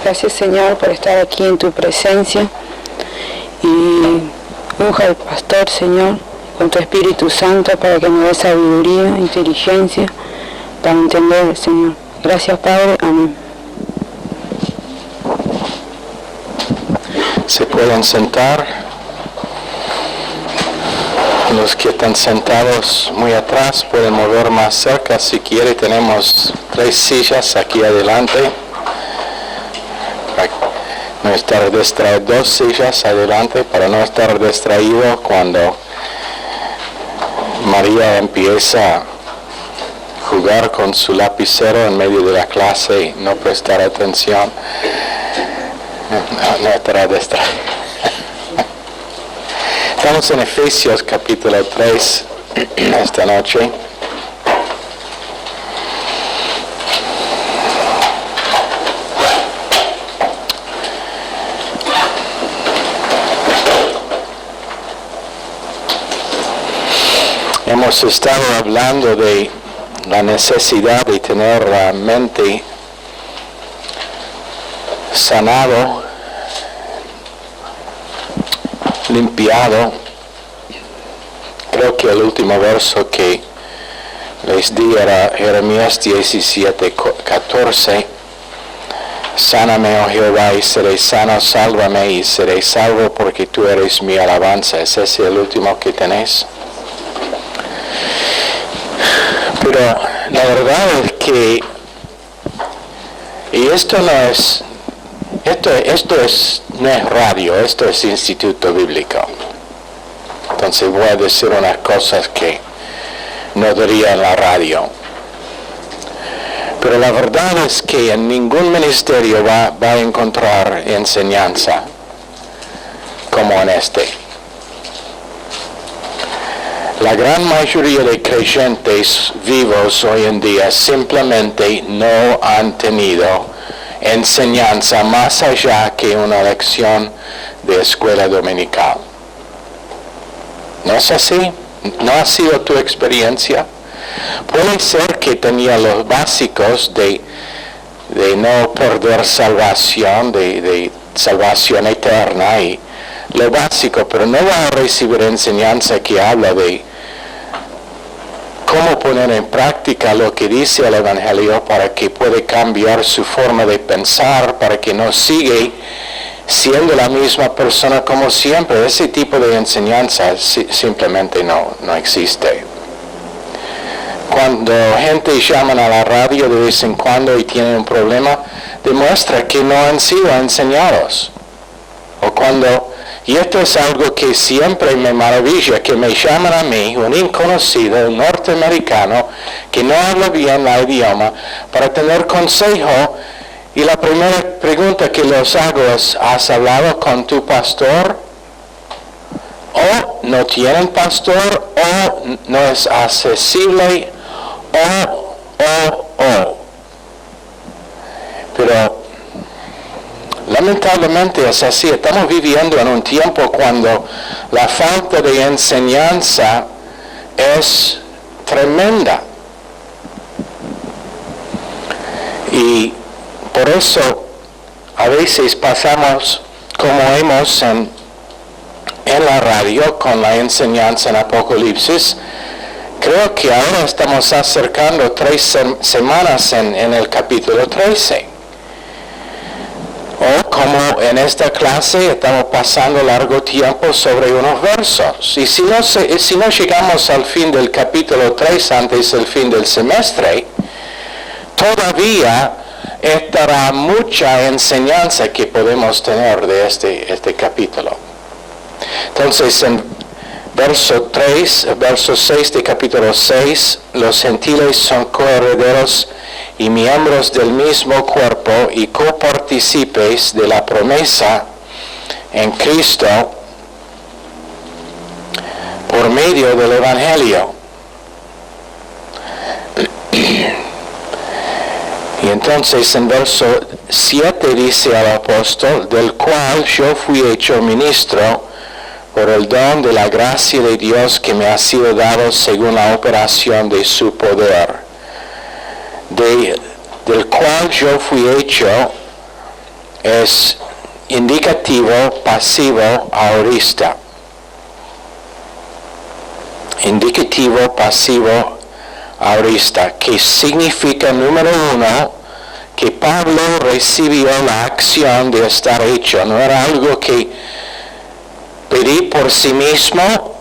Gracias, Señor, por estar aquí en tu presencia. Y unja al pastor, Señor, con tu Espíritu Santo para que me dé sabiduría, inteligencia, para entender, Señor. Gracias, Padre. Amén. Se pueden sentar. Los que están sentados muy atrás pueden mover más cerca si quiere. Tenemos 3 sillas aquí adelante. No estar distraído, 2 sillas adelante para no estar distraído cuando María empieza a jugar con su lapicero en medio de la clase y no prestar atención. No estará distraído. Estamos en Efesios capítulo 3 esta noche. Hemos estado hablando de la necesidad de tener la mente sanado, limpiado. Creo que el último verso que les di era Jeremías 17:14. Sáname, oh Jehová, y seré sano, sálvame y seré salvo, porque tú eres mi alabanza. ¿Es ese el último que tenés? Pero la verdad es que, y esto no es radio, esto es Instituto Bíblico. Entonces voy a decir unas cosas que no diría en la radio. Pero la verdad es que en ningún ministerio va a encontrar enseñanza como en este. La gran mayoría de creyentes vivos hoy en día simplemente no han tenido enseñanza más allá que una lección de escuela dominical. ¿No es así? ¿No ha sido tu experiencia? Puede ser que tenía los básicos de no perder salvación, de salvación eterna y lo básico, pero no va a recibir enseñanza que habla de cómo poner en práctica lo que dice el Evangelio para que pueda cambiar su forma de pensar, para que no siga siendo la misma persona como siempre. Ese tipo de enseñanza simplemente no existe. Cuando gente llama a la radio de vez en cuando y tienen un problema, demuestra que no han sido enseñados. Y esto es algo que siempre me maravilla, que me llaman a mí, un inconocido, un norteamericano, que no habla bien el idioma, para tener consejo. Y la primera pregunta que les hago es, ¿has hablado con tu pastor? ¿O no tienen pastor? ¿O no es accesible? Pero lamentablemente es así. Estamos viviendo en un tiempo cuando la falta de enseñanza es tremenda. Y por eso a veces pasamos, como hemos en la radio con la enseñanza en Apocalipsis. Creo que ahora estamos acercando 3 semanas en el capítulo 13. O como en esta clase estamos pasando largo tiempo sobre unos versos. Y si no llegamos al fin del capítulo 3 antes del fin del semestre, todavía estará mucha enseñanza que podemos tener de este capítulo. Entonces en verso 6 de capítulo 6, los gentiles son coherederos y miembros del mismo cuerpo y copartícipes de la promesa en Cristo por medio del Evangelio. Y entonces en verso 7 dice al apóstol, del cual yo fui hecho ministro por el don de la gracia de Dios que me ha sido dado según la operación de su poder. Del cual yo fui hecho es indicativo pasivo aorista. Indicativo pasivo aorista, que significa, número uno, que Pablo recibió la acción de estar hecho. No era algo que pedí por sí mismo,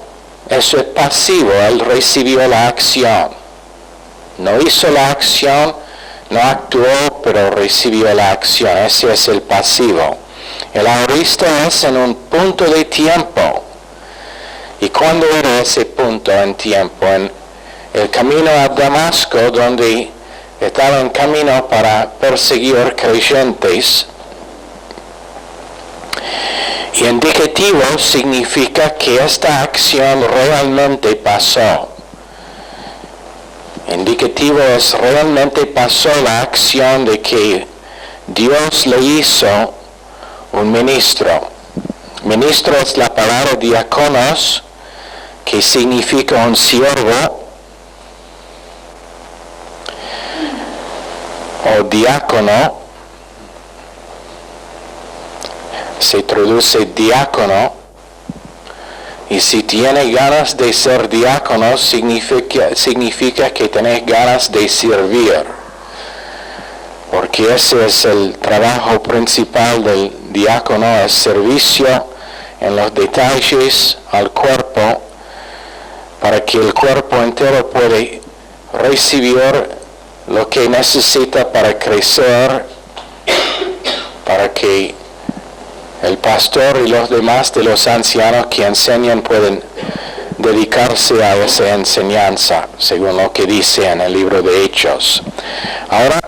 eso es pasivo. Él recibió la acción. No hizo la acción, no actuó, pero recibió la acción. Ese es el pasivo. El aorista es en un punto de tiempo. ¿Y cuándo era ese punto en tiempo? En el camino a Damasco, donde estaba en camino para perseguir creyentes. Y indicativo significa que esta acción realmente pasó. Indicativo es realmente pasó la acción de que Dios le hizo un ministro. Ministro es la palabra diáconos, que significa un siervo o diácono. Se traduce diácono, y si tiene ganas de ser diácono significa que tenés ganas de servir, porque ese es el trabajo principal del diácono, es servicio en los detalles al cuerpo, para que el cuerpo entero pueda recibir lo que necesita para crecer, para que el pastor y los demás de los ancianos que enseñan pueden dedicarse a esa enseñanza, según lo que dice en el libro de Hechos. Ahora,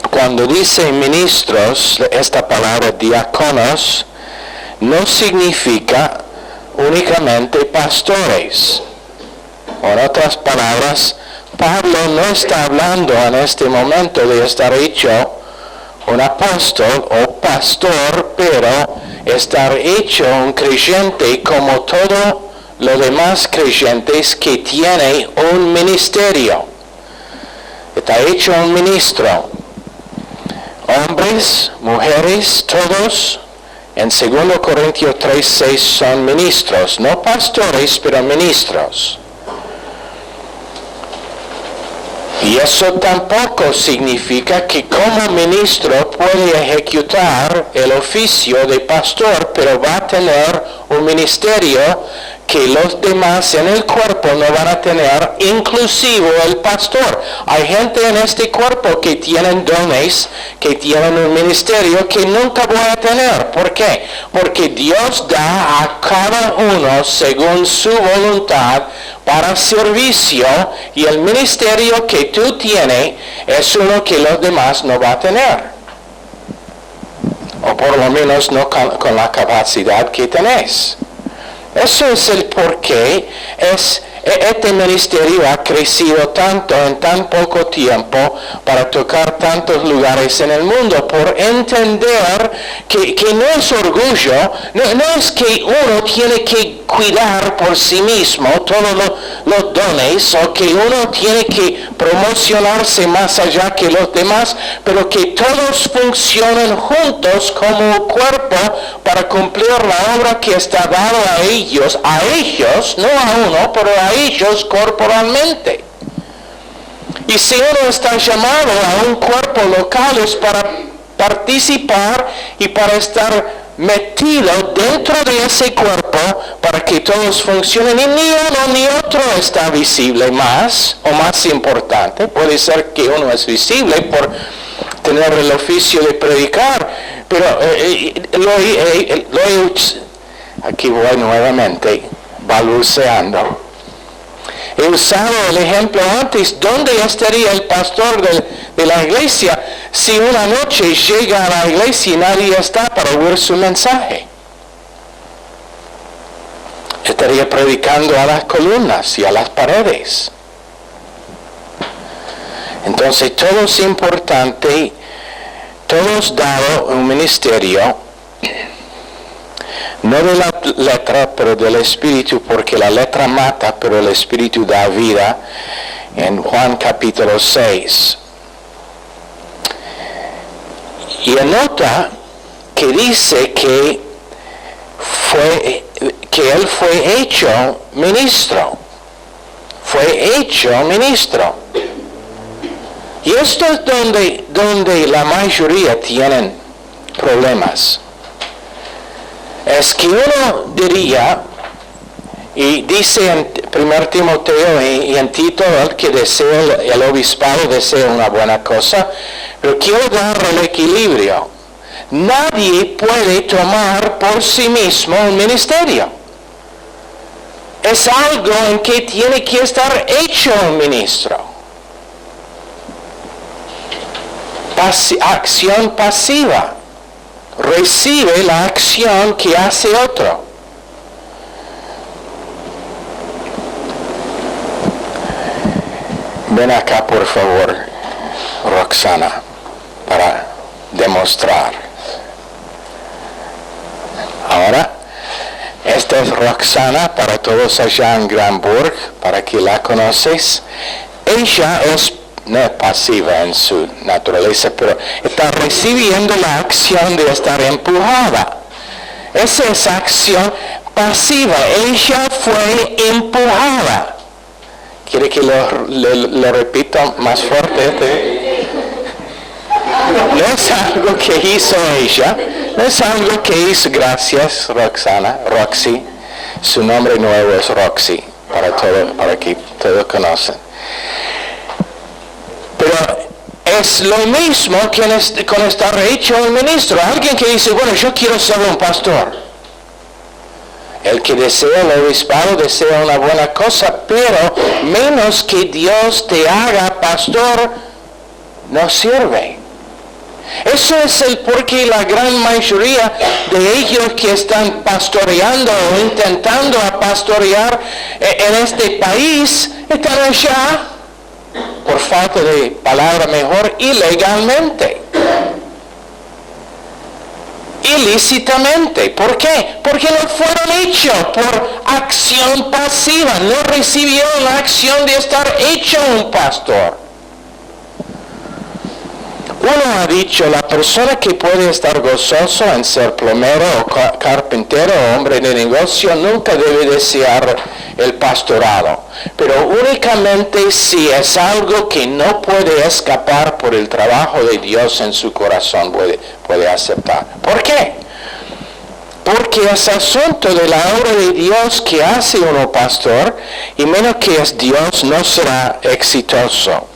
cuando dice ministros, esta palabra diáconos no significa únicamente pastores. En otras palabras, Pablo no está hablando en este momento de estar hecho un apóstol o pastor, pero estar hecho un creyente como todos los demás creyentes que tiene un ministerio. Está hecho un ministro. Hombres, mujeres, todos en 2 Corintios 3:6 son ministros, no pastores, pero ministros. Y eso tampoco significa que como ministro puede ejecutar el oficio de pastor, pero va a tener un ministerio que los demás en el cuerpo no van a tener, inclusive el pastor. Hay gente en este cuerpo que tienen dones, que tienen un ministerio que nunca voy a tener. ¿Por qué? Porque Dios da a cada uno según su voluntad para servicio, y el ministerio que tú tienes es uno que los demás no van a tener, o por lo menos no con la capacidad que tenés. Eso es el porqué este ministerio ha crecido tanto en tan poco tiempo para tocar tantos lugares en el mundo, por entender que no es orgullo, no es que uno tiene que cuidar por sí mismo todos los dones, o que uno tiene que promocionarse más allá que los demás, pero que todos funcionen juntos como cuerpo para cumplir la obra que está dada a ellos, no a uno, pero a ellos corporalmente. Y si uno está llamado a un cuerpo local, es para participar y para estar metido dentro de ese cuerpo para que todos funcionen, y ni uno ni otro está visible más o más importante. Puede ser que uno es visible por tener el oficio de predicar, pero aquí voy nuevamente balbuceando. He usado el ejemplo antes. ¿Dónde estaría el pastor de la iglesia si una noche llega a la iglesia y nadie está para oír su mensaje? Estaría predicando a las columnas y a las paredes. Entonces todo es importante, todos dado un ministerio, no de la letra, pero del Espíritu, porque la letra mata, pero el Espíritu da vida, en Juan capítulo 6. Y anota que dice que él fue hecho ministro. Fue hecho ministro. Y esto es donde la mayoría tienen problemas. Es que uno diría, y dice en 1 Timoteo y en Tito, el que desea el obispado desea una buena cosa, pero quiero dar el equilibrio. Nadie puede tomar por sí mismo un ministerio. Es algo en que tiene que estar hecho un ministro. Acción pasiva. Recibe la acción que hace otro. Ven acá, por favor, Roxana, para demostrar. Ahora, esta es Roxana para todos allá en Granburg, para que la conoces. Ella no es pasiva en su naturaleza, pero está recibiendo la acción de estar empujada. Esa es acción pasiva. Ella fue empujada. ¿Quiere que lo repita más fuerte? No es algo que hizo ella, no es algo que hizo. Gracias, Roxana, Roxy. Su nombre nuevo es Roxy, para que todos conocen. Pero es lo mismo que con estar hecho un ministro. Alguien que dice, bueno, yo quiero ser un pastor. El que desea el obispado desea una buena cosa, pero menos que Dios te haga pastor, no sirve. Eso es el porqué la gran mayoría de ellos que están pastoreando o intentando pastorear en este país, están allá, por falta de palabra mejor, ilegalmente. Ilícitamente. ¿Por qué? Porque no fueron hechos por acción pasiva. No recibieron la acción de estar hecho un pastor. Uno ha dicho, la persona que puede estar gozoso en ser plomero o carpintero o hombre de negocio nunca debe desear el pastorado. Pero únicamente si es algo que no puede escapar por el trabajo de Dios en su corazón, puede aceptar. ¿Por qué? Porque es asunto de la obra de Dios que hace uno pastor, y menos que es Dios no será exitoso.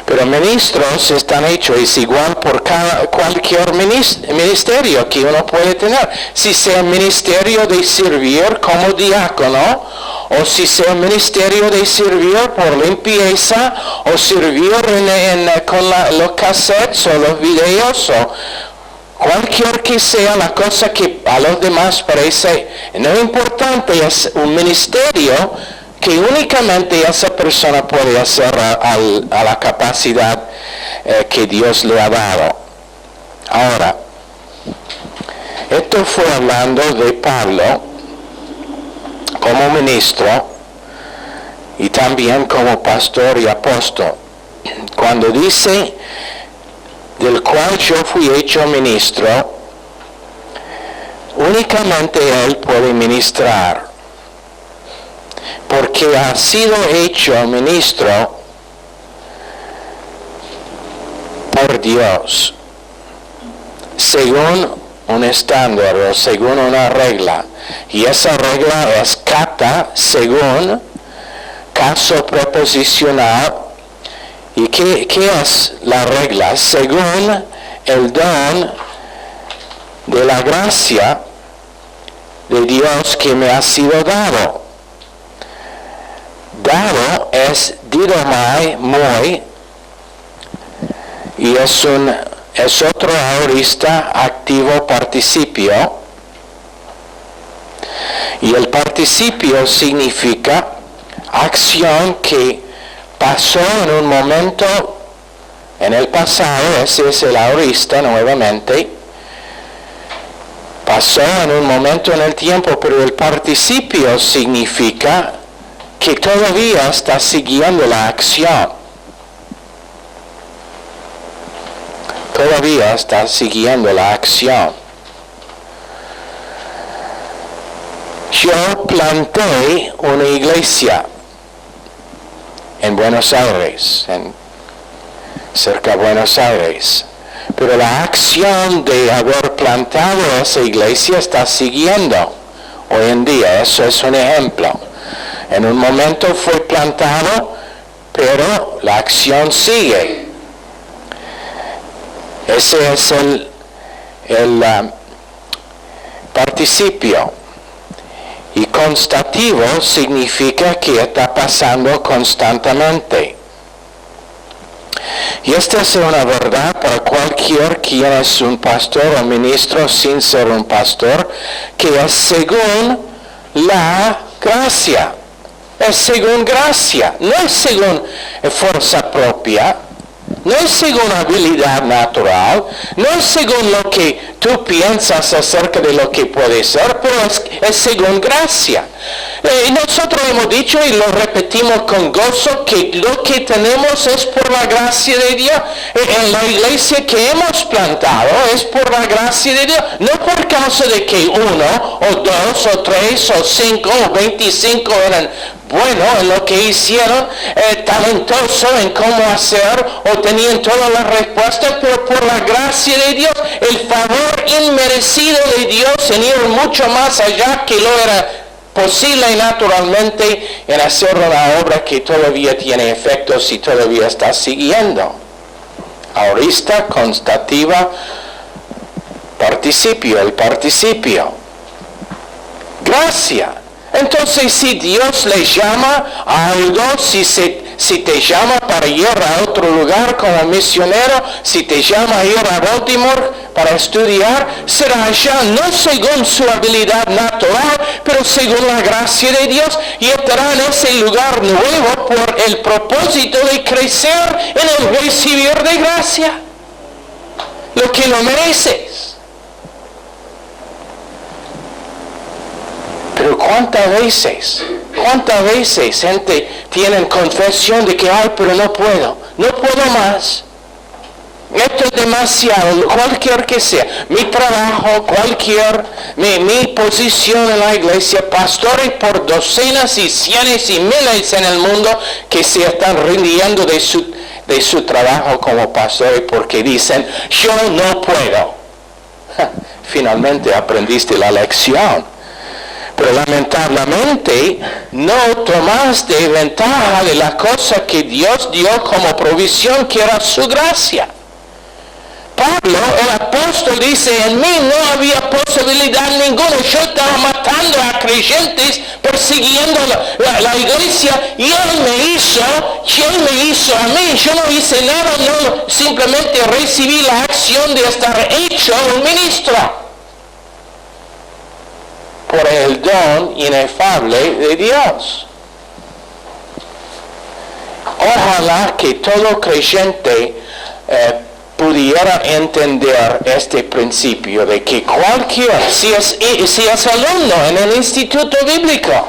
Pero ministros están hechos, es igual por cualquier ministerio que uno puede tener. Si sea ministerio de servir como diácono, o si sea ministerio de servir por limpieza, o servir con los cassettes o los videos, o cualquier que sea la cosa que a los demás parece no importante, es un ministerio que únicamente esa persona puede hacer a la capacidad que Dios le ha dado. Ahora, esto fue hablando de Pablo como ministro y también como pastor y apóstol. Cuando dice, del cual yo fui hecho ministro, únicamente él puede ministrar. Porque ha sido hecho ministro por Dios, según un estándar o según una regla. Y esa regla es kata, según, caso preposicional. ¿Y qué es la regla? Según el don de la gracia de Dios que me ha sido dado. Dado es didomai moi, y es otro aorista activo participio, y el participio significa acción que pasó en un momento en el pasado. Ese es el aorista nuevamente, pasó en un momento en el tiempo, pero el participio significa que todavía está siguiendo la acción. todavía está siguiendo la acción. Yo planté una iglesia en Buenos Aires, cerca de Buenos Aires. Pero la acción de haber plantado esa iglesia está siguiendo hoy en día. Eso es un ejemplo. En un momento fue plantado, pero la acción sigue. Ese es el participio. Y constativo significa que está pasando constantemente. Y esta es una verdad para cualquier quien es un pastor o ministro sin ser un pastor, que es según la gracia. Es según gracia, no es según fuerza propia, no es según habilidad natural, no es según lo que tú piensas acerca de lo que puede ser, pero es según gracia. Nosotros hemos dicho y lo repetimos con gozo que lo que tenemos es por la gracia de Dios. En la iglesia que hemos plantado es por la gracia de Dios, no por causa de que 1 o 2 o 3 o 5 o 25 eran buenos en lo que hicieron, talentosos en cómo hacer o tenían todas las respuestas, pero por la gracia de Dios, el favor inmerecido de Dios en ir mucho más allá que lo era posible naturalmente en hacer una obra que todavía tiene efectos y todavía está siguiendo. Aorista, constativa, participio, el participio. Gracia. Entonces, si Dios le llama a algo, si te llama para ir a otro lugar como misionero, si te llama a ir a Baltimore para estudiar, será allá no según su habilidad natural, pero según la gracia de Dios, y estará en ese lugar nuevo por el propósito de crecer en el recibir de gracia, lo que lo mereces. Pero ¿cuántas veces gente tiene confesión de que, pero no puedo más? Esto es demasiado, cualquier que sea, mi trabajo, mi posición en la iglesia, pastores por docenas y cientos y miles en el mundo que se están rindiendo de su trabajo como pastores porque dicen, yo no puedo. Finalmente aprendiste la lección. Pero lamentablemente no tomaste ventaja de la cosa que Dios dio como provisión, que era su gracia. Pablo, el apóstol, dice, en mí no había posibilidad ninguna. Yo estaba matando a creyentes, persiguiendo la iglesia, y Él me hizo a mí. Yo no hice nada, no, simplemente recibí la acción de estar hecho un ministro por el don inefable de Dios. Ojalá que todo creyente pudiera entender este principio de que cualquiera, si es alumno en el instituto bíblico,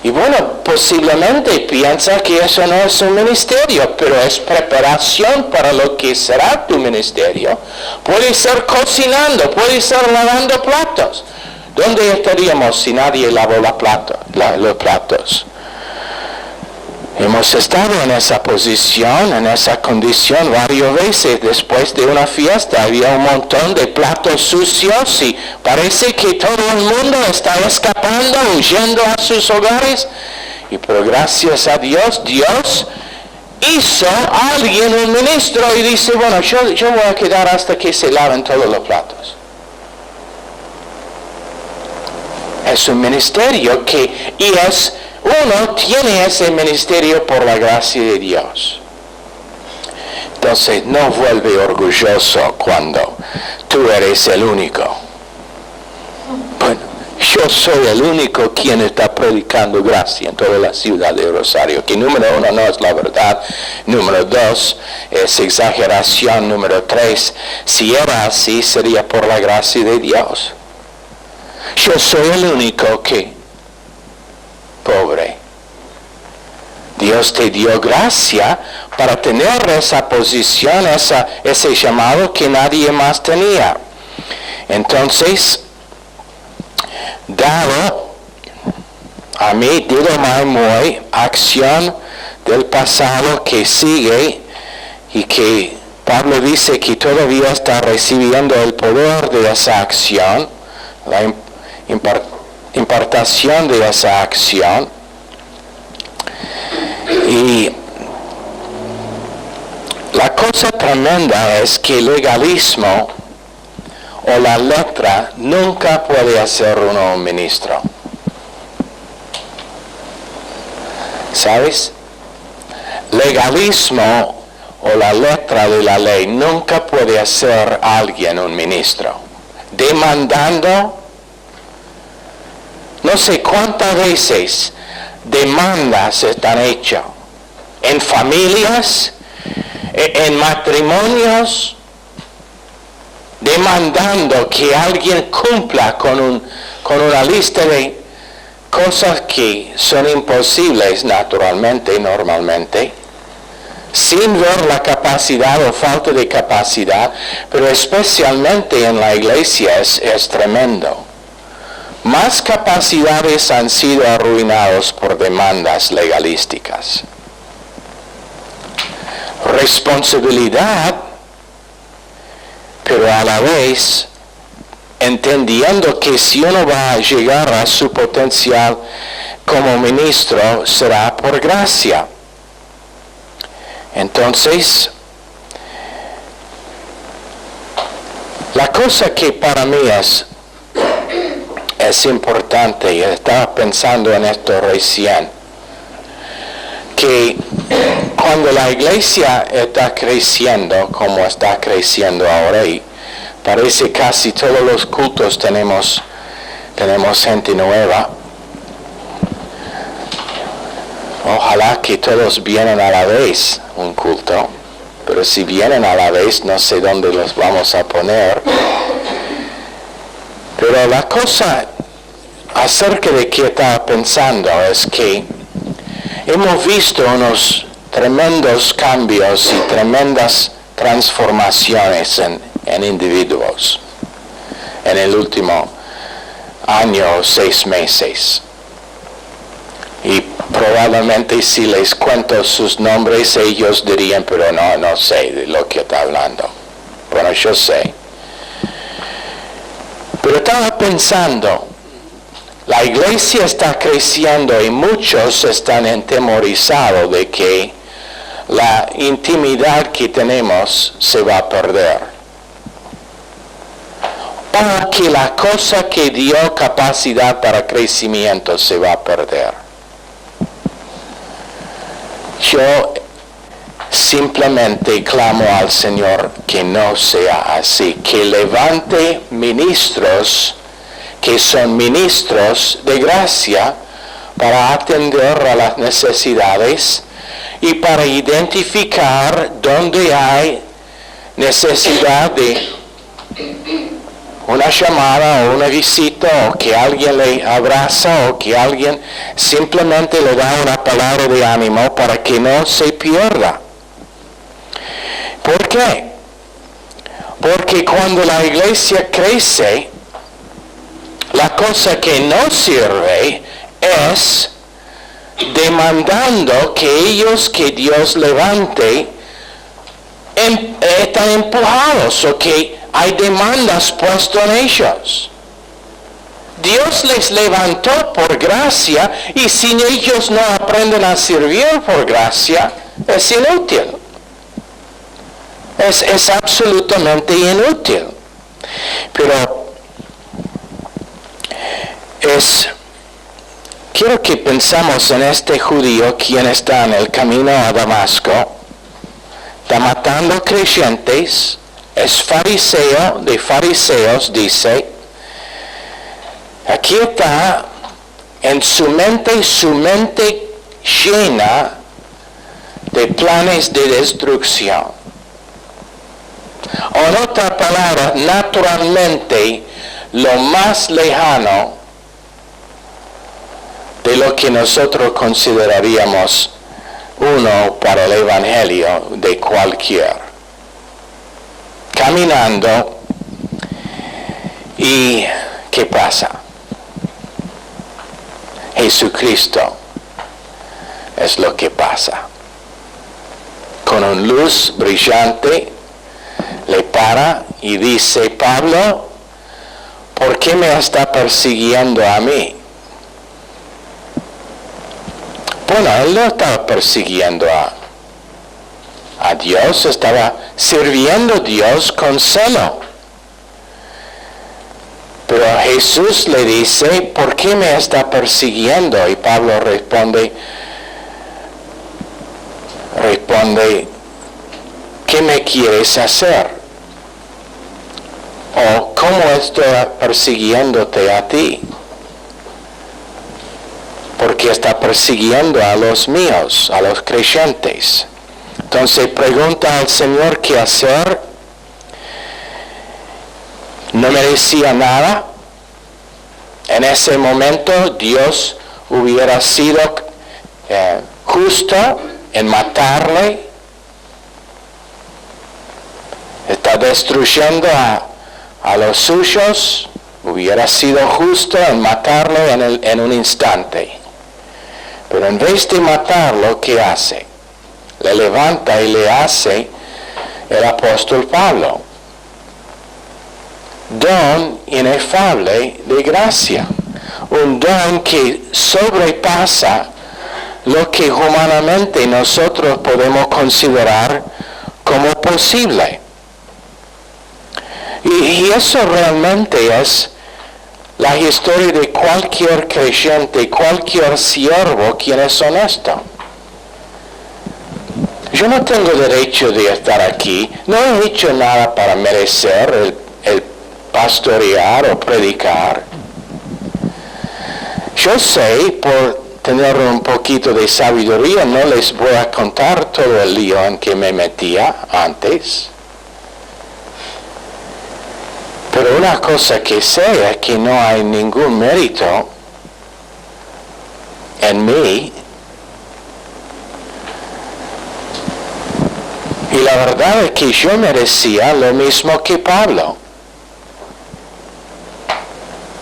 y bueno, posiblemente piensa que eso no es un ministerio, pero es preparación para lo que será tu ministerio. Puede ser cocinando, puede ser lavando platos. ¿Dónde estaríamos si nadie lavó los platos? Hemos estado en esa posición, en esa condición varias veces. Después de una fiesta había un montón de platos sucios y parece que todo el mundo está escapando, huyendo a sus hogares. Pero gracias a Dios, Dios hizo a alguien un ministro y dice, bueno, yo voy a quedar hasta que se laven todos los platos. Es un ministerio uno tiene ese ministerio por la gracia de Dios. Entonces no vuelve orgulloso cuando tú eres el único. Bueno, yo soy el único quien está predicando gracia en toda la ciudad de Rosario, que número 1 no es la verdad, número 2 es exageración, número 3, si era así sería por la gracia de Dios. Yo soy el único que, pobre, Dios te dio gracia para tener esa posición, ese llamado que nadie más tenía. Entonces, dado a mí, digo muy, acción del pasado que sigue y que Pablo dice que todavía está recibiendo el poder de esa acción, la impartación de esa acción. Y la cosa tremenda es que el legalismo o la letra nunca puede hacer uno un ministro. ¿Sabes? Legalismo o la letra de la ley nunca puede hacer a alguien un ministro. Demandando, no sé cuántas veces demandas están hechas en familias, en matrimonios, demandando que alguien cumpla con una lista de cosas que son imposibles naturalmente, normalmente, sin ver la capacidad o falta de capacidad, pero especialmente en la iglesia es tremendo. Más capacidades han sido arruinadas por demandas legalísticas. Responsabilidad, pero a la vez entendiendo que si uno va a llegar a su potencial como ministro, será por gracia. Entonces, la cosa que para mí es importante, y estaba pensando en esto recién, que cuando la iglesia está creciendo como está creciendo ahora, y parece casi todos los cultos tenemos gente nueva. Ojalá que todos vienen a la vez un culto, pero si vienen a la vez no sé dónde los vamos a poner. Pero la cosa acerca de qué estaba pensando es que hemos visto unos tremendos cambios y tremendas transformaciones en individuos en el último año o 6 meses. Y probablemente si les cuento sus nombres ellos dirían, pero no sé de lo que está hablando. Bueno, yo sé. Pero estaba pensando, la iglesia está creciendo y muchos están entemorizados de que la intimidad que tenemos se va a perder. O que la cosa que dio capacidad para crecimiento se va a perder. Yo simplemente clamo al Señor que no sea así, que levante ministros que son ministros de gracia para atender a las necesidades y para identificar dónde hay necesidad de una llamada o una visita, o que alguien le abraza, o que alguien simplemente le da una palabra de ánimo para que no se pierda. ¿Por qué? Porque cuando la iglesia crece, la cosa que no sirve es demandando que ellos que Dios levante están empujados o que hay demandas puestas en ellos. Dios les levantó por gracia y si ellos no aprenden a servir por gracia, es inútil. Es absolutamente inútil. Pero quiero que pensamos en este judío quien está en el camino a Damasco, está matando creyentes, es fariseo de fariseos, dice. Aquí está en su mente llena de planes de destrucción. O en otra palabra, naturalmente, lo más lejano de lo que nosotros consideraríamos uno para el Evangelio de cualquier. Caminando, ¿y qué pasa? Jesucristo es lo que pasa. Con una luz brillante, le para y dice: Pablo, ¿por qué me está persiguiendo a mí? Bueno, él no estaba persiguiendo a Dios, estaba sirviendo a Dios con celo. Pero Jesús le dice: ¿por qué me está persiguiendo? Y Pablo responde, ¿qué me quieres hacer? ¿O cómo estoy persiguiéndote a ti? Porque está persiguiendo a los míos, a los creyentes. Entonces pregunta al Señor qué hacer. No merecía nada. En ese momento Dios hubiera sido justo en matarle. Está destruyendo a los suyos. Hubiera sido justo en matarle en un instante. Pero en vez de matarlo, ¿qué hace? Le levanta y le hace el apóstol Pablo. Don inefable de gracia. Un don que sobrepasa lo que humanamente nosotros podemos considerar como posible. Y eso realmente es la historia de cualquier creyente, cualquier siervo quien es honesto. Yo no tengo derecho de estar aquí, no he hecho nada para merecer el pastorear o predicar. Yo sé, por tener un poquito de sabiduría, no les voy a contar todo el lío en que me metía antes. Pero una cosa que sé es que no hay ningún mérito en mí. Y la verdad es que yo merecía lo mismo que Pablo.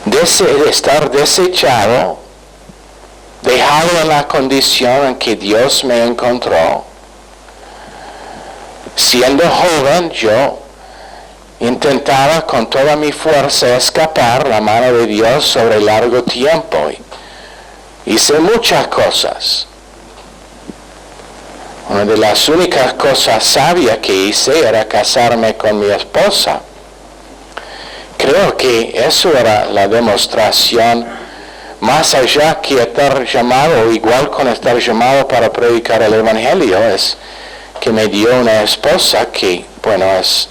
De estar desechado, dejado en la condición en que Dios me encontró. Siendo joven, yo intentaba con toda mi fuerza escapar la mano de Dios sobre largo tiempo. Hice muchas cosas. Una de las únicas cosas sabias que hice era casarme con mi esposa. Creo que eso era la demostración, más allá que estar llamado, igual con estar llamado para predicar el Evangelio, es que me dio una esposa que, bueno, es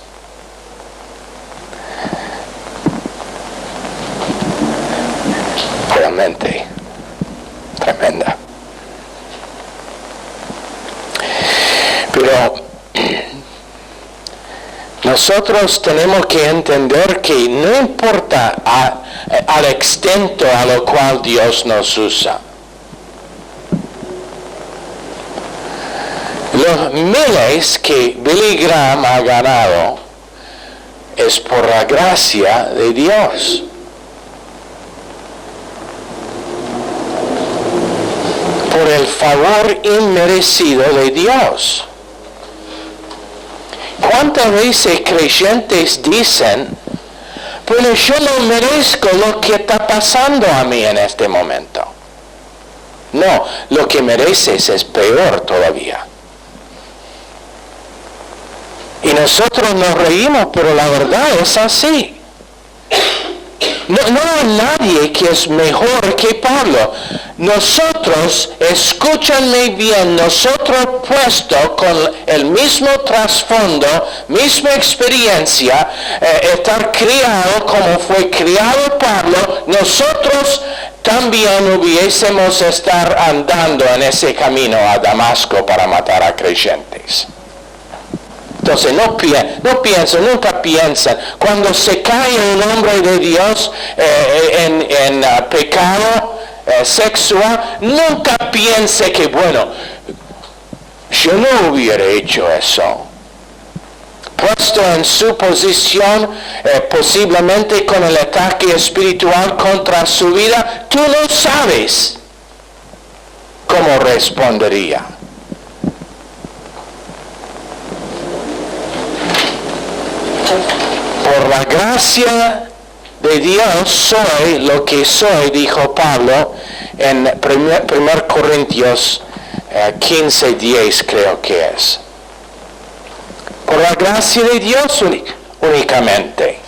realmente tremenda. Pero nosotros tenemos que entender que no importa al extento a lo cual Dios nos usa. Los miles que Billy Graham ha ganado es por la gracia de Dios. Por el favor inmerecido de Dios. ¿Cuántas veces creyentes dicen, pero yo no merezco lo que está pasando a mí en este momento? No, lo que mereces es peor todavía. Y nosotros nos reímos, pero la verdad es así. No hay nadie que es mejor que Pablo. Nosotros, escúchanme bien, nosotros puesto con el mismo trasfondo, misma experiencia, estar criado como fue criado Pablo, nosotros también hubiésemos estar andando en ese camino a Damasco para matar a creyentes. Entonces nunca piensan, cuando se cae un hombre de Dios en pecado sexual, nunca piense que, bueno, yo no hubiera hecho eso. Puesto en su posición, posiblemente con el ataque espiritual contra su vida, tú no sabes cómo respondería. Por la gracia de Dios soy lo que soy, dijo Pablo en 1 Corintios 15:10 creo que es. Por la gracia de Dios únicamente.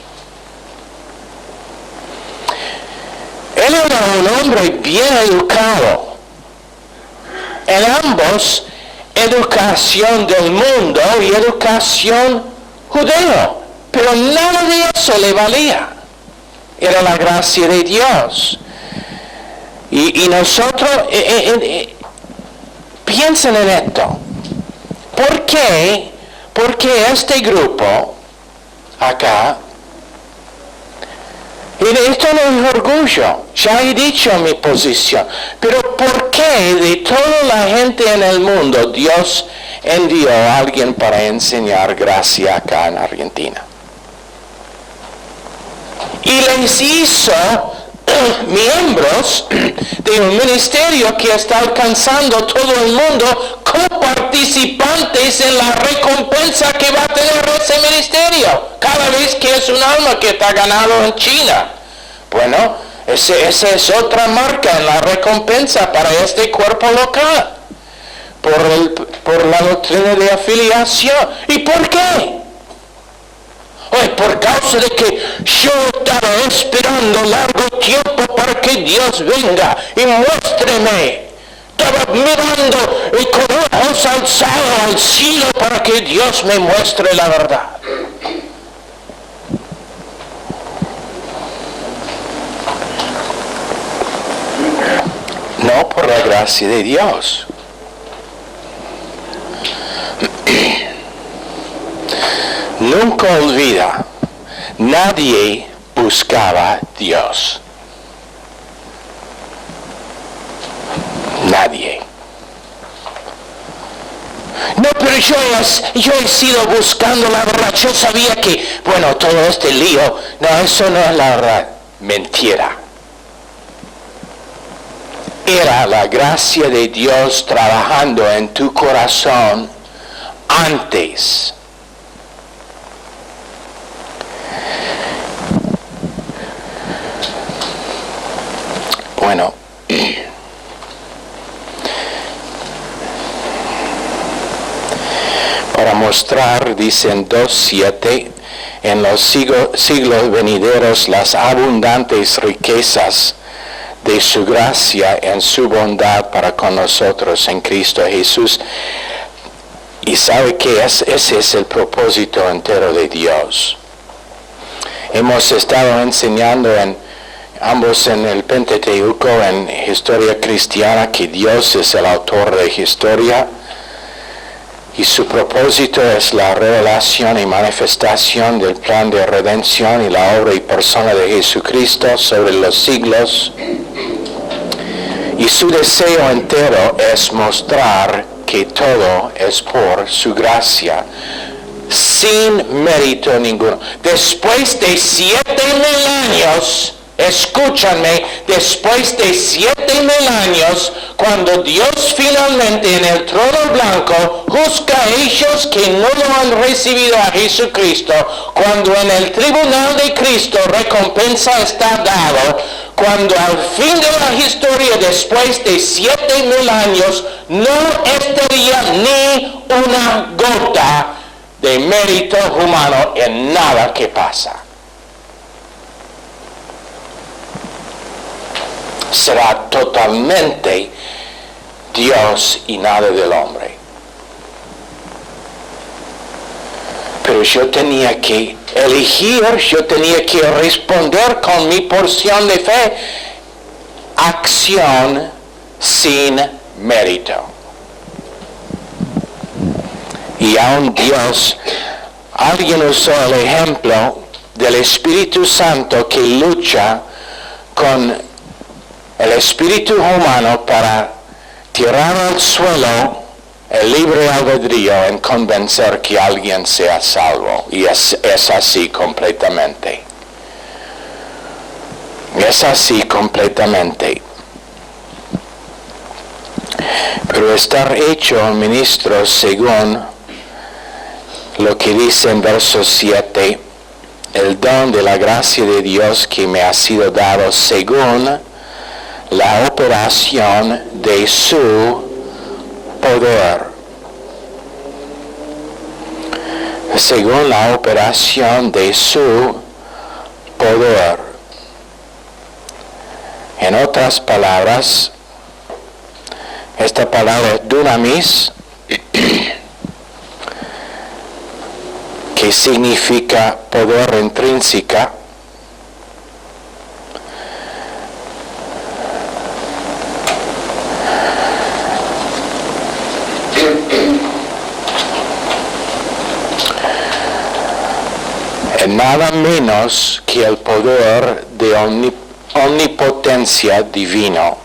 Él era un hombre bien educado. En ambos, educación del mundo y educación judeo. Pero nada de eso le valía. Era la gracia de Dios. Y nosotros, piensen en esto. ¿Por qué? Porque este grupo, acá, y esto no es orgullo, ya he dicho mi posición, pero ¿por qué de toda la gente en el mundo Dios envió a alguien para enseñar gracia acá en Argentina? Y les hizo miembros de un ministerio que está alcanzando todo el mundo, coparticipantes en la recompensa que va a tener ese ministerio cada vez que es un alma que está ganado en China. Bueno, esa es otra marca en la recompensa para este cuerpo local por la doctrina de afiliación. ¿Y por qué? Hoy por causa de que yo estaba esperando largo tiempo para que Dios venga y muéstreme. Estaba mirando y con ojos alzados al cielo para que Dios me muestre la verdad. No por la gracia de Dios. Nunca olvida, nadie buscaba a Dios. Nadie. No, pero yo he sido buscando la verdad. Yo sabía que, bueno, todo este lío, no, eso no es la verdad. Mentira. Era la gracia de Dios trabajando en tu corazón antes. Bueno, para mostrar, dice en 2:7, en los siglos venideros las abundantes riquezas de su gracia en su bondad para con nosotros en Cristo Jesús. Y sabe que ese es el propósito entero de Dios. Hemos estado enseñando ambos en el Pentateuco, en historia cristiana, que Dios es el autor de historia y su propósito es la revelación y manifestación del plan de redención y la obra y persona de Jesucristo sobre los siglos. Y su deseo entero es mostrar que todo es por su gracia, sin mérito ninguno. Después de 7,000 años, escúchanme, después de 7,000 años, cuando Dios finalmente en el trono blanco juzga a ellos que no lo han recibido a Jesucristo, cuando en el tribunal de Cristo recompensa está dado, cuando al fin de la historia, después de 7,000 años, no estaría ni una gota de mérito humano en nada que pasa. Será totalmente Dios y nada del hombre. Pero yo tenía que elegir, yo tenía que responder con mi porción de fe, acción sin mérito. Y aún Dios, alguien usó el ejemplo del Espíritu Santo que lucha con el espíritu humano para tirar al suelo el libre albedrío en convencer que alguien sea salvo. Y es así completamente. Es así completamente. Pero estar hecho un ministro según lo que dice en verso 7, el don de la gracia de Dios que me ha sido dado según la operación de su poder. Según la operación de su poder. En otras palabras, esta palabra es dunamis, que significa poder intrínseca. Nada menos que el poder de omnipotencia divino.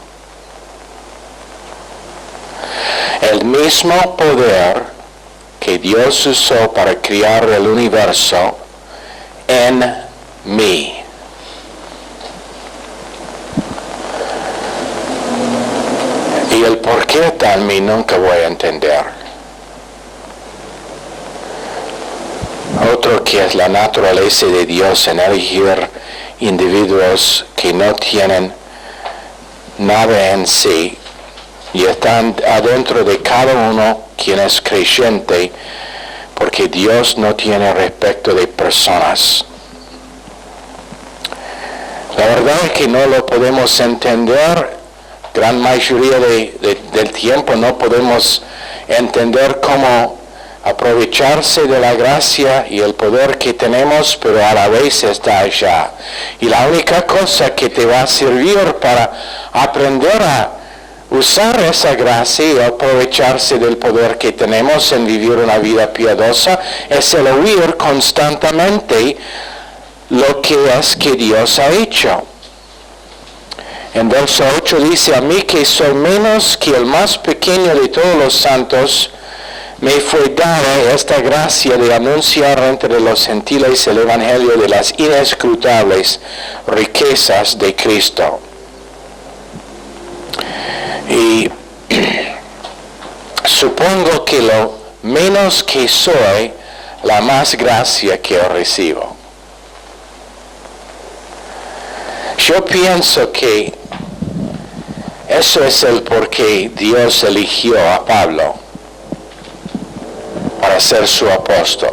El mismo poder que Dios usó para crear el universo en mí. Y el por qué está en mí nunca voy a entender. Otro que es la naturaleza de Dios en elegir individuos que no tienen nada en sí y están adentro de cada uno quien es creyente, porque Dios no tiene respecto de personas. La verdad es que no lo podemos entender, gran mayoría del tiempo no podemos entender cómo aprovecharse de la gracia y el poder que tenemos, pero a la vez está allá. Y la única cosa que te va a servir para aprender a usar esa gracia y aprovecharse del poder que tenemos en vivir una vida piadosa es el oír constantemente lo que es que Dios ha hecho. En verso 8 dice, a mí que soy menos que el más pequeño de todos los santos, me fue dada esta gracia de anunciar entre los gentiles el evangelio de las inescrutables riquezas de Cristo. Y supongo que lo menos que soy, la más gracia que recibo. Yo pienso que eso es el por qué Dios eligió a Pablo para ser su apóstol,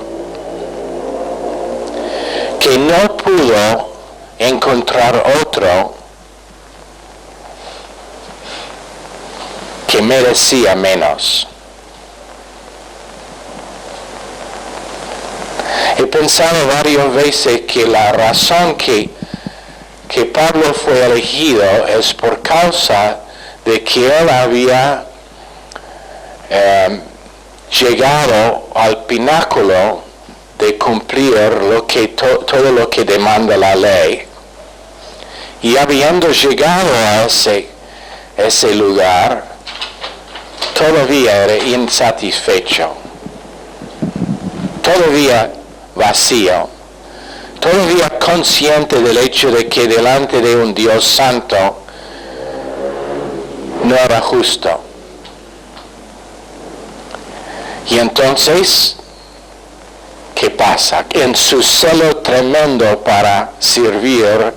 que no pudo encontrar otro que merecía menos. He pensado varias veces que la razón que Pablo fue elegido es por causa de que él había llegado al pináculo de cumplir todo lo que demanda la ley. Y habiendo llegado a ese lugar, todavía era insatisfecho, todavía vacío, todavía consciente del hecho de que delante de un Dios santo no era justo. Y entonces, ¿qué pasa? En su celo tremendo para servir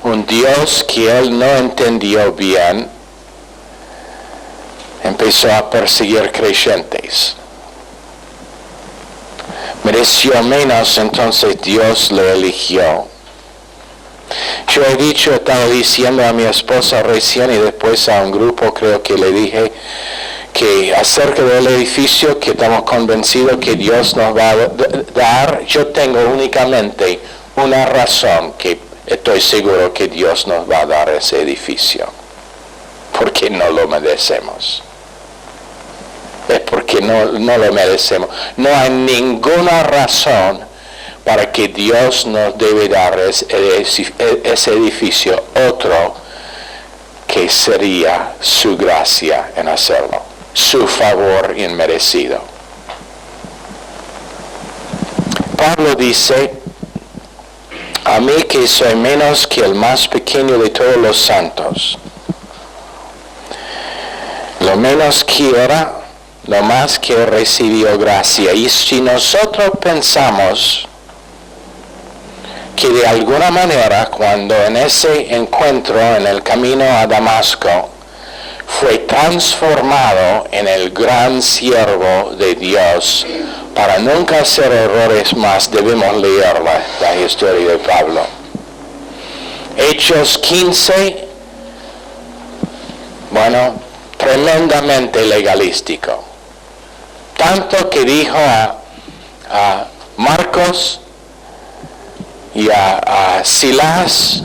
un Dios que él no entendió bien, empezó a perseguir creyentes. Mereció menos, entonces Dios le eligió. Yo estaba diciendo a mi esposa recién y después a un grupo, creo que le dije, que acerca del edificio que estamos convencidos que Dios nos va a dar, yo tengo únicamente una razón que estoy seguro que Dios nos va a dar ese edificio. Porque no lo merecemos. Es porque no lo merecemos. No hay ninguna razón para que Dios nos debe dar ese edificio, otro que sería su gracia en hacerlo. su favor inmerecido. Pablo dice, a mí que soy menos que el más pequeño de todos los santos, lo menos que era, lo más que recibió gracia. Y si nosotros pensamos que de alguna manera cuando en ese encuentro en el camino a Damasco fue transformado en el gran siervo de Dios, para nunca hacer errores más debemos leer la historia de Pablo. Hechos 15, tremendamente legalístico. Tanto que dijo a Marcos y a Silas,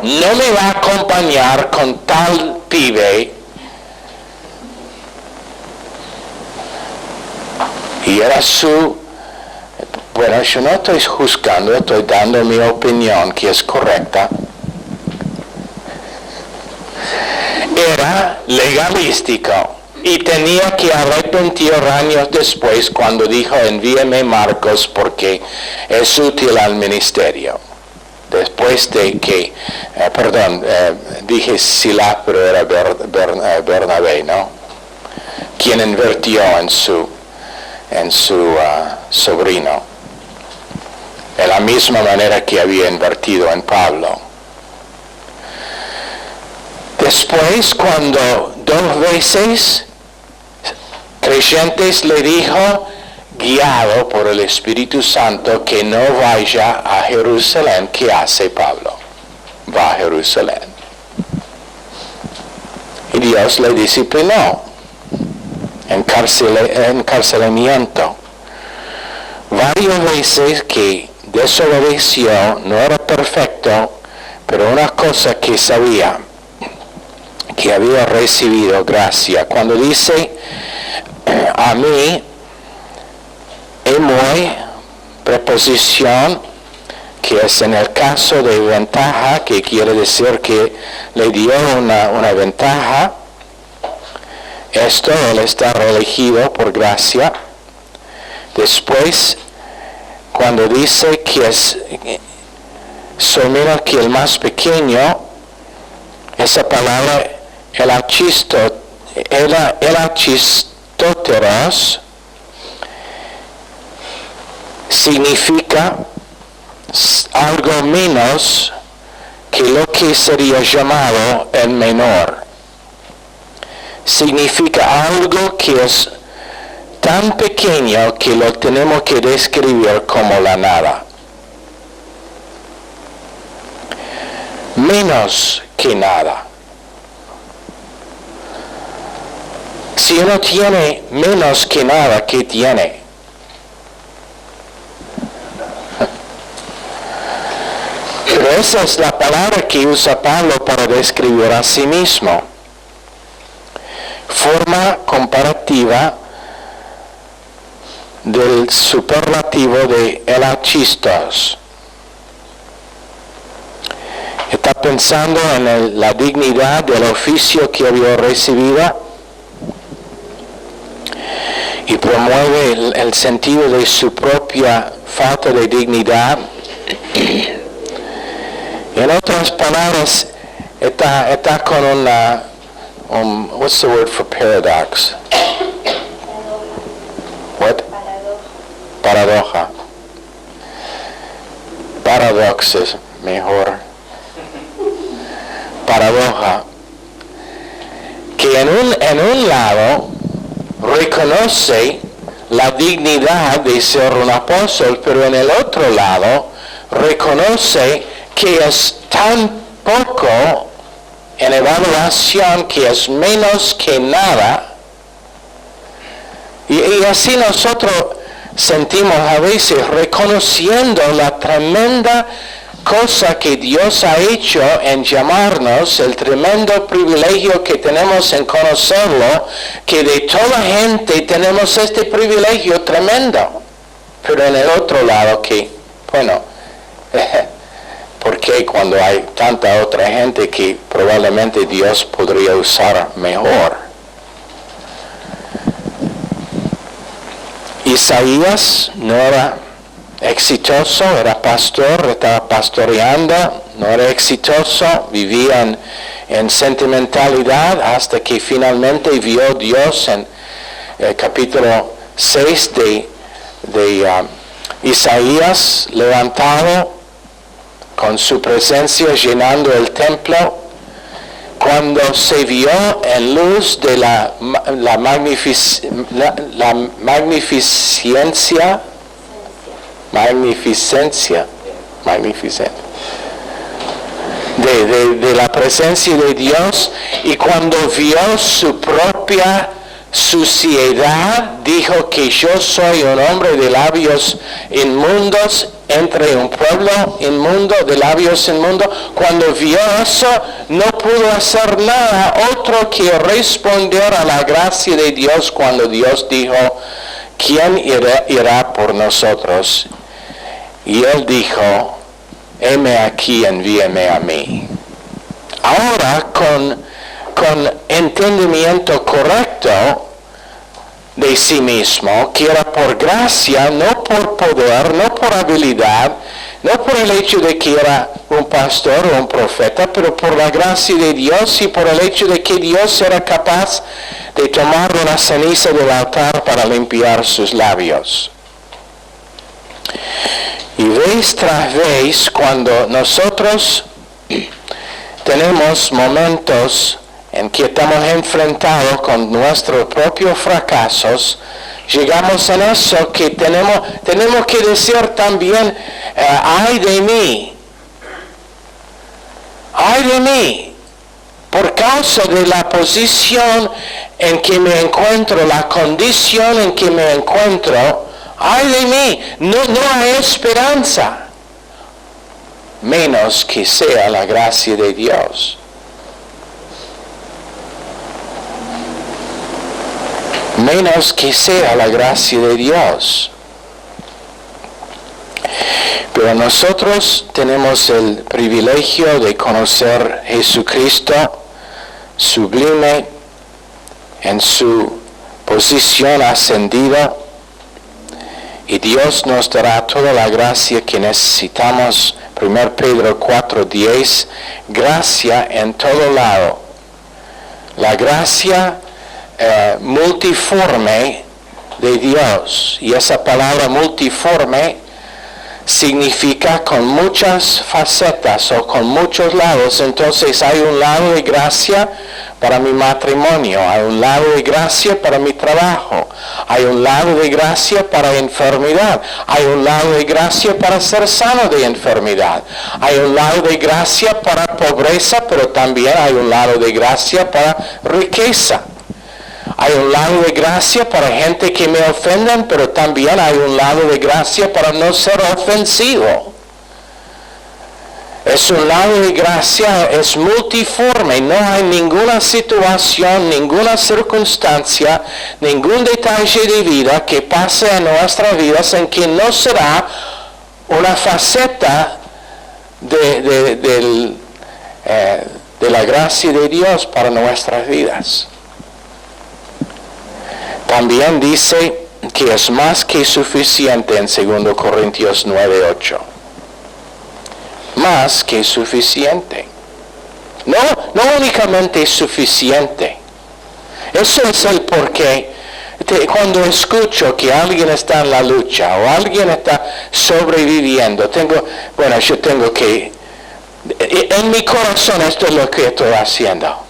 no me va a acompañar con tal pibe. Y era yo no estoy juzgando, estoy dando mi opinión que es correcta. Era legalístico y tenía que arrepentir años después cuando dijo, envíeme Marcos porque es útil al ministerio. Después de que, dije Silas, pero era Bernabé, ¿no? Quien invirtió en su sobrino, de la misma manera que había invertido en Pablo. Después, cuando 2 veces creyentes le dijo, guiado por el Espíritu Santo, que no vaya a Jerusalén, ¿qué hace Pablo? Va a Jerusalén. Y Dios le disciplinó. Encarcelamiento. Varias veces que desobedeció, no era perfecto, pero una cosa que sabía, que había recibido gracia. Cuando dice, a mí, muy, preposición, que es en el caso de ventaja, que quiere decir que le dio una ventaja. Esto él está reelegido por gracia. Después, cuando dice que soy menos que el más pequeño, esa palabra, el achistoteros, significa algo menos que lo que sería llamado el menor. Significa algo que es tan pequeño que lo tenemos que describir como la nada. Menos que nada. Si uno tiene menos que nada, ¿qué tiene? Pero esa es la palabra que usa Pablo para describir a sí mismo. Forma comparativa del superlativo de el achistos. Está pensando en la dignidad del oficio que había recibido y promueve el sentido de su propia falta de dignidad. En otras palabras, está con una what's the word for paradox? What? Paradoja. Paradox es mejor. Paradoja. Que en un lado reconoce la dignidad de ser un apóstol, pero en el otro lado reconoce que es tan poco en evaluación que es menos que nada. Y así nosotros sentimos a veces reconociendo la tremenda cosa que Dios ha hecho en llamarnos, el tremendo privilegio que tenemos en conocerlo, que de toda gente tenemos este privilegio tremendo. Pero en el otro lado que, porque cuando hay tanta otra gente que probablemente Dios podría usar mejor. Isaías no era exitoso, era pastor, estaba pastoreando, no era exitoso, vivía en sentimentalidad hasta que finalmente vio Dios en el capítulo 6 de Isaías levantado con su presencia llenando el templo. Cuando se vio en luz de la magnificencia de la presencia de Dios, y cuando vio su propia suciedad, dijo que yo soy un hombre de labios inmundos, entre un pueblo inmundo, de labios inmundos. Cuando vio eso, no pudo hacer nada otro que responder a la gracia de Dios cuando Dios dijo, ¿quién irá por nosotros? Y él dijo, heme aquí, envíame a mí. Ahora, con entendimiento correcto de sí mismo, que era por gracia, no por poder, no por habilidad, no por el hecho de que era un pastor o un profeta, pero por la gracia de Dios y por el hecho de que Dios era capaz de tomar una ceniza del altar para limpiar sus labios. Y vez tras vez, cuando nosotros tenemos momentos en que estamos enfrentados con nuestros propios fracasos, llegamos a eso que tenemos que decir también, ay de mí, por causa de la posición en que me encuentro, la condición en que me encuentro, ay de mí, no hay esperanza, menos que sea la gracia de Dios. Menos que sea la gracia de Dios. Pero nosotros tenemos el privilegio de conocer a Jesucristo sublime en su posición ascendida, y Dios nos dará toda la gracia que necesitamos. 1 Pedro 4:10, gracia en todo lado. La gracia multiforme de Dios, y esa palabra multiforme significa con muchas facetas o con muchos lados. Entonces hay un lado de gracia para mi matrimonio, hay un lado de gracia para mi trabajo, hay un lado de gracia para enfermedad, hay un lado de gracia para ser sano de enfermedad, hay un lado de gracia para pobreza, pero también hay un lado de gracia para riqueza. Hay un lado de gracia para gente que me ofenden, pero también hay un lado de gracia para no ser ofensivo. Es un lado de gracia, es multiforme, no hay ninguna situación, ninguna circunstancia, ningún detalle de vida que pase en nuestras vidas en que no será una faceta de la gracia de Dios para nuestras vidas. También dice que es más que suficiente en 2 Corintios 9:8. Más que suficiente. No únicamente suficiente. Eso es el porqué. Cuando escucho que alguien está en la lucha o alguien está sobreviviendo, yo tengo que, en mi corazón esto es lo que estoy haciendo.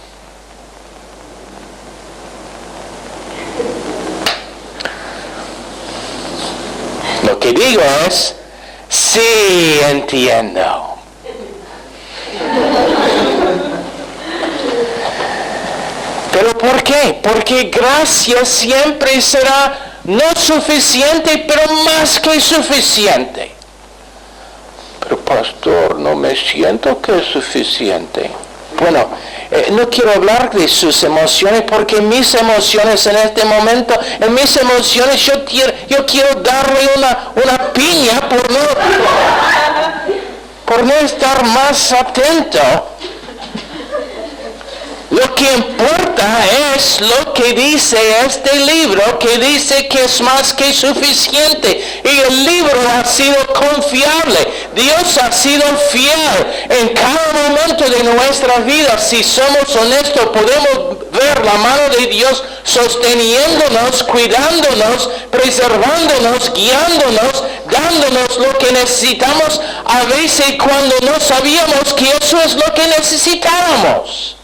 Lo que digo es, sí entiendo. ¿Pero por qué? Porque gracia siempre será no suficiente, pero más que suficiente. Pero pastor, no me siento que es suficiente. Bueno, no quiero hablar de sus emociones, porque mis emociones en este momento, en mis emociones yo quiero darle una piña por no estar más atento. Lo que importa importa es lo que dice este libro, que dice que es más que suficiente. Y el libro ha sido confiable. Dios ha sido fiel en cada momento de nuestra vida. Si somos honestos, podemos ver la mano de Dios sosteniéndonos, cuidándonos, preservándonos, guiándonos, dándonos lo que necesitamos a veces cuando no sabíamos que eso es lo que necesitábamos.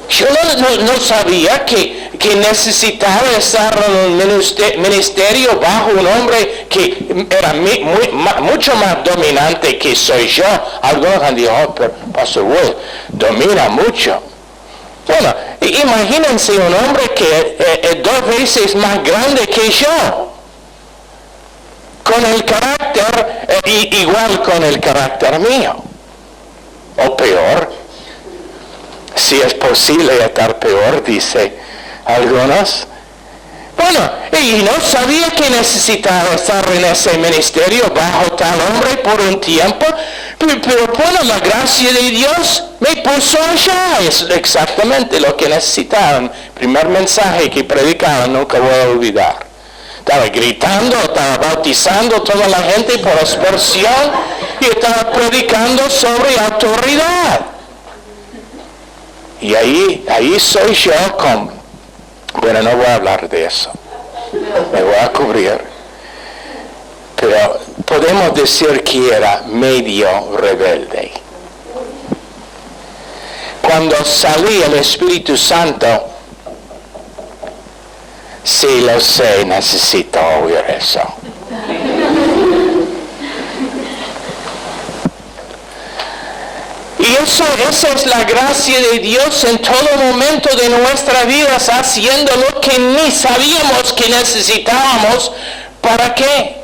Yo no sabía que necesitaba estar en un ministerio bajo un hombre que era mucho más dominante que soy yo. Algunos han dicho, oh, pero Pastor Will domina mucho. Bueno, imagínense un hombre que es 2 veces más grande que yo, con el carácter igual con el carácter mío, o peor. Si es posible estar peor, dice algunos. Bueno, y no sabía que necesitaba estar en ese ministerio bajo tal hombre por un tiempo, pero bueno, la gracia de Dios me puso allá. Es exactamente lo que necesitaban. Primer mensaje que predicaban, nunca voy a olvidar. Estaba gritando, estaba bautizando a toda la gente por aspersión y estaba predicando sobre autoridad. Y ahí soy yo bueno, no voy a hablar de eso, me voy a cubrir, pero podemos decir que era medio rebelde. Cuando salí el Espíritu Santo, sí lo sé, necesito oír eso. Y esa es la gracia de Dios en todo momento de nuestra vida, haciendo lo que ni sabíamos que necesitábamos. ¿Para qué?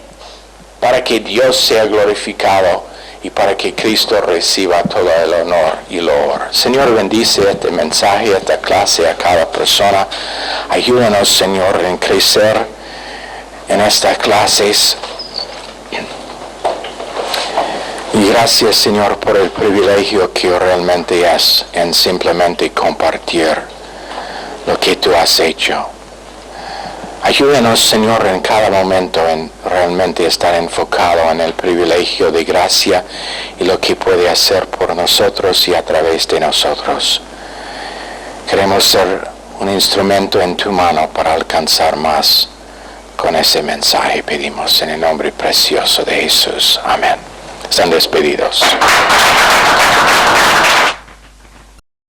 Para que Dios sea glorificado y para que Cristo reciba todo el honor y loor. Señor, bendice este mensaje, esta clase a cada persona. Ayúdanos, Señor, en crecer en estas clases. Y gracias, Señor, por el privilegio que realmente es en simplemente compartir lo que tú has hecho. Ayúdanos, Señor, en cada momento en realmente estar enfocado en el privilegio de gracia y lo que puede hacer por nosotros y a través de nosotros. Queremos ser un instrumento en tu mano para alcanzar más con ese mensaje. Pedimos en el nombre precioso de Jesús. Amén. Están despedidos.